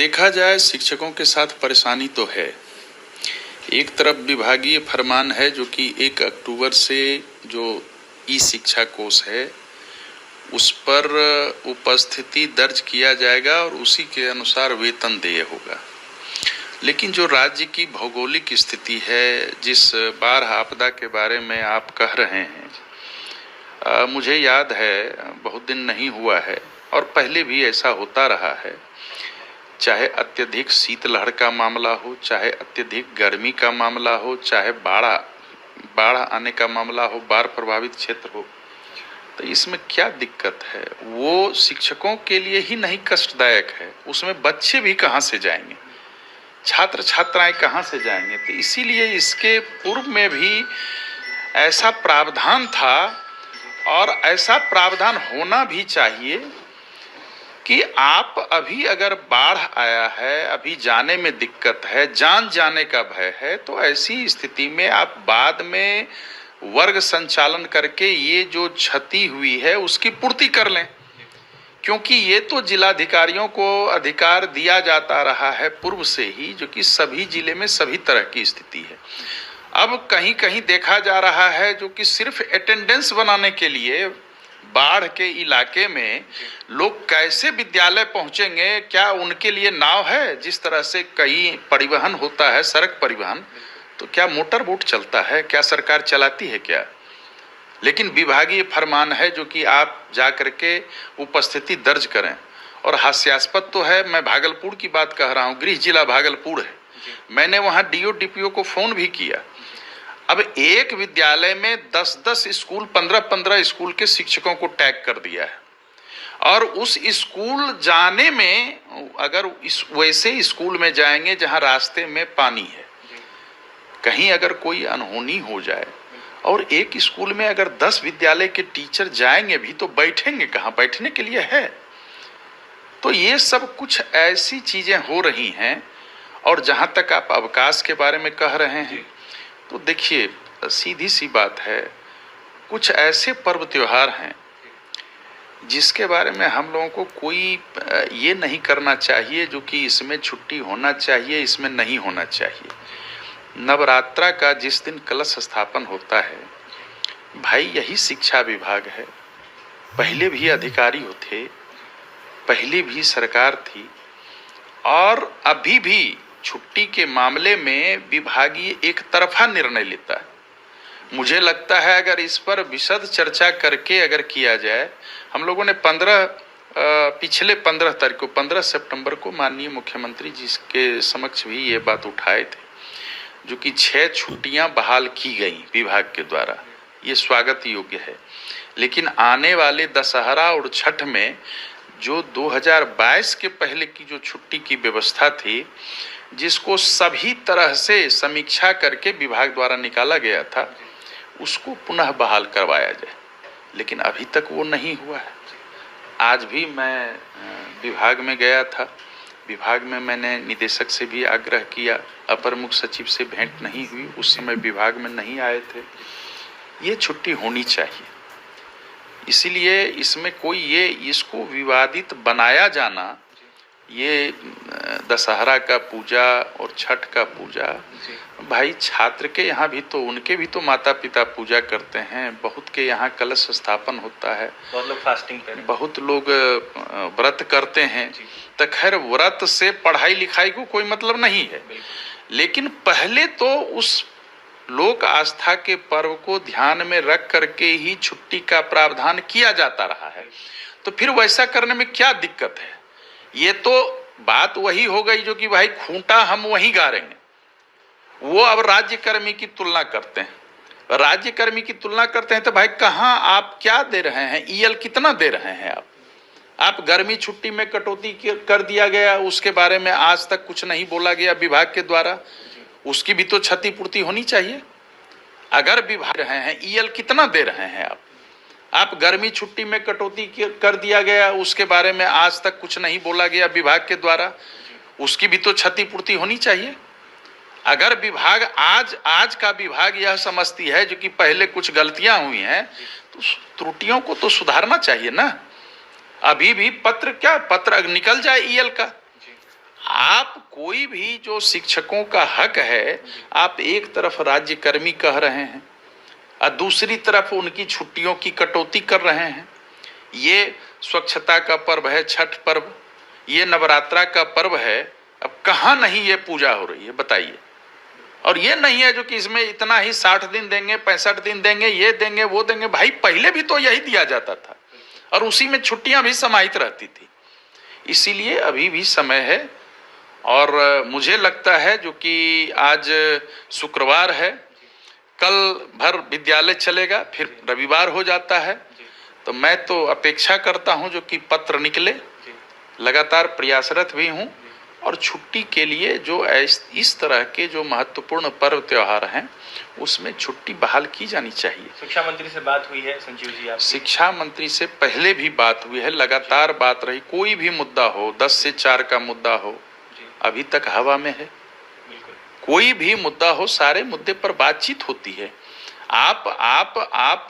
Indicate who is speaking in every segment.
Speaker 1: देखा जाए शिक्षकों के साथ परेशानी तो है। एक तरफ विभागीय फरमान है जो कि 1 अक्टूबर से जो ई शिक्षा कोष है उस पर उपस्थिति दर्ज किया जाएगा और उसी के अनुसार वेतन देय होगा। लेकिन जो राज्य की भौगोलिक स्थिति है, जिस बाढ़ आपदा के बारे में आप कह रहे हैं, मुझे याद है बहुत दिन नहीं हुआ है और पहले भी ऐसा होता रहा है। चाहे अत्यधिक शीतलहर का मामला हो, चाहे अत्यधिक गर्मी का मामला हो, चाहे बाढ़ आने का मामला हो, बाढ़ प्रभावित क्षेत्र हो, तो इसमें क्या दिक्कत है? वो शिक्षकों के लिए ही नहीं कष्टदायक है, उसमें बच्चे भी कहाँ से जाएंगे, छात्र छात्राएं कहाँ से जाएंगे? तो इसीलिए इसके पूर्व में भी ऐसा प्रावधान था और ऐसा प्रावधान होना भी चाहिए कि आप अभी अगर बाढ़ आया है, अभी जाने में दिक्कत है, जान जाने का भय है, तो ऐसी स्थिति में आप बाद में वर्ग संचालन करके ये जो क्षति हुई है उसकी पूर्ति कर लें, क्योंकि ये तो जिलाधिकारियों को अधिकार दिया जाता रहा है पूर्व से ही, जो कि सभी जिले में सभी तरह की स्थिति है। अब कहीं कहीं देखा जा रहा है जो कि सिर्फ अटेंडेंस बनाने के लिए बाढ़ के इलाके में लोग कैसे विद्यालय पहुंचेंगे? क्या उनके लिए नाव है? जिस तरह से कई परिवहन होता है, सड़क परिवहन, तो क्या मोटर बोट चलता है? क्या सरकार चलाती है क्या? लेकिन विभागीय फरमान है जो कि आप जा करके उपस्थिति दर्ज करें। और हास्यास्पद तो है, मैं भागलपुर की बात कह रहा हूँ, गृह जिला भागलपुर है, मैंने वहाँ डीओ डीपीओ को फोन भी किया। अब एक विद्यालय में 10-10 स्कूल, 15-15 स्कूल के शिक्षकों को टैग कर दिया है और उस स्कूल जाने में, अगर इस वैसे स्कूल में जाएंगे जहां रास्ते में पानी है, कहीं अगर कोई अनहोनी हो जाए और एक स्कूल में अगर 10 विद्यालय के टीचर जाएंगे भी तो बैठेंगे कहाँ? बैठने के लिए है। तो ये सब कुछ ऐसी चीजें हो रही हैं। और जहां तक आप अवकाश के बारे में कह रहे हैं, तो देखिए सीधी सी बात है, कुछ ऐसे पर्व त्योहार हैं जिसके बारे में हम लोगों को कोई ये नहीं करना चाहिए जो कि इसमें छुट्टी होना चाहिए, इसमें नहीं होना चाहिए। नवरात्रा का जिस दिन कलश स्थापन होता है, भाई यही शिक्षा विभाग है, पहले भी अधिकारी थे, पहले भी सरकार थी और अभी भी छुट्टी के मामले में विभागीय एक तरफा निर्णय लेता है। मुझे लगता है अगर इस पर विशद चर्चा करके अगर किया जाए, हम लोगों ने पिछले 15 तारीख को, 15 सितंबर को माननीय मुख्यमंत्री जी के समक्ष भी ये बात उठाए थे, जो कि 6 छुट्टियां बहाल की गई विभाग के द्वारा, ये स्वागत योग्य है। लेकिन आने वाले दशहरा और छठ में जो 2022 के पहले की जो छुट्टी की व्यवस्था थी, जिसको सभी तरह से समीक्षा करके विभाग द्वारा निकाला गया था, उसको पुनः बहाल करवाया जाए, लेकिन अभी तक वो नहीं हुआ है। आज भी मैं विभाग में गया था, विभाग में मैंने निदेशक से भी आग्रह किया, अपर मुख्य सचिव से भेंट नहीं हुई, उस समय विभाग में नहीं आए थे। ये छुट्टी होनी चाहिए, इसीलिए इसमें कोई ये इसको विवादित बनाया जाना, ये दशहरा का पूजा और छठ का पूजा, भाई छात्र के यहाँ भी तो, उनके भी तो माता पिता पूजा करते हैं, बहुत के यहाँ कलश स्थापन होता है, बहुत लोग फास्टिंग करते हैं, बहुत लोग व्रत करते हैं। तो खैर व्रत से पढ़ाई लिखाई को कोई मतलब नहीं है, लेकिन पहले तो उस लोक आस्था के पर्व को ध्यान में रख करके ही छुट्टी का प्रावधान किया जाता रहा है, तो फिर वैसा करने में क्या दिक्कत है? ये तो बात वही हो गई जो कि भाई खूंटा हम वहीं गाड़ेंगे। वो अब राज्यकर्मी की तुलना करते हैं, राज्यकर्मी की तुलना करते हैं, तो भाई कहाँ आप क्या दे रहे हैं? ईएल कितना दे रहे हैं आप गर्मी छुट्टी में कटौती कर दिया गया, उसके बारे में आज तक कुछ नहीं बोला गया विभाग के द्वारा, उसकी भी तो क्षतिपूर्ति होनी चाहिए। अगर विभाग रहे हैं, ईएल कितना दे रहे हैं आप गर्मी छुट्टी में कटौती कर दिया गया, उसके बारे में आज तक कुछ नहीं बोला गया विभाग के द्वारा, उसकी भी तो क्षतिपूर्ति होनी चाहिए। अगर विभाग आज का विभाग यह समझती है जो कि पहले कुछ गलतियां हुई हैं, तो त्रुटियों को तो सुधारना चाहिए ना। अभी भी पत्र निकल जाए ईएल का, आप कोई भी जो शिक्षकों का हक है, आप एक तरफ राज्यकर्मी कह रहे हैं और दूसरी तरफ उनकी छुट्टियों की कटौती कर रहे हैं। ये स्वच्छता का पर्व है, छठ पर्व, ये नवरात्रा का पर्व है, अब कहाँ नहीं ये पूजा हो रही है बताइए। और ये नहीं है जो कि इसमें इतना ही 60 दिन देंगे, 65 दिन देंगे, ये देंगे, वो देंगे। भाई पहले भी तो यही दिया जाता था और उसी में छुट्टियां भी समाहित रहती थी। इसीलिए अभी भी समय है और मुझे लगता है जो कि आज शुक्रवार है, कल भर विद्यालय चलेगा, फिर रविवार हो जाता है। तो मैं तो अपेक्षा करता हूं जो कि पत्र निकले, लगातार प्रयासरत भी हूं और छुट्टी के लिए जो इस तरह के जो महत्वपूर्ण पर्व त्योहार हैं उसमें छुट्टी बहाल की जानी चाहिए।
Speaker 2: शिक्षा मंत्री से बात हुई है संजीव जी आपकी? शिक्षा
Speaker 1: मंत्री से पहले भी बात हुई है, लगातार बात रही। कोई भी मुद्दा हो, 10 से 4 का मुद्दा हो, अभी तक हवा में है। कोई भी मुद्दा हो, सारे मुद्दे पर बातचीत होती है। आप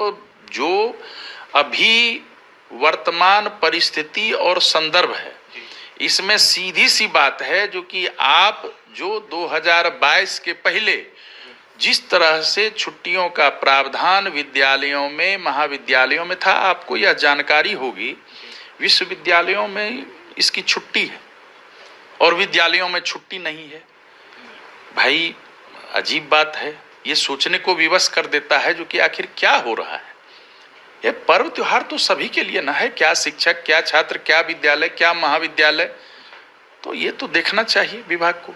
Speaker 1: जो अभी वर्तमान परिस्थिति और संदर्भ है, इसमें सीधी सी बात है जो कि आप जो 2022 के पहले जिस तरह से छुट्टियों का प्रावधान विद्यालयों में, महाविद्यालयों में था, आपको यह जानकारी होगी। विश्वविद्यालयों में इसकी छुट्टी है और विद्यालयों में छुट्टी नहीं है। भाई अजीब बात है, ये सोचने को विवश कर देता है जो कि आखिर क्या हो रहा है। ये पर्व त्योहार तो सभी के लिए ना है, क्या शिक्षक, क्या छात्र, क्या विद्यालय, क्या महाविद्यालय। तो ये तो देखना चाहिए विभाग को।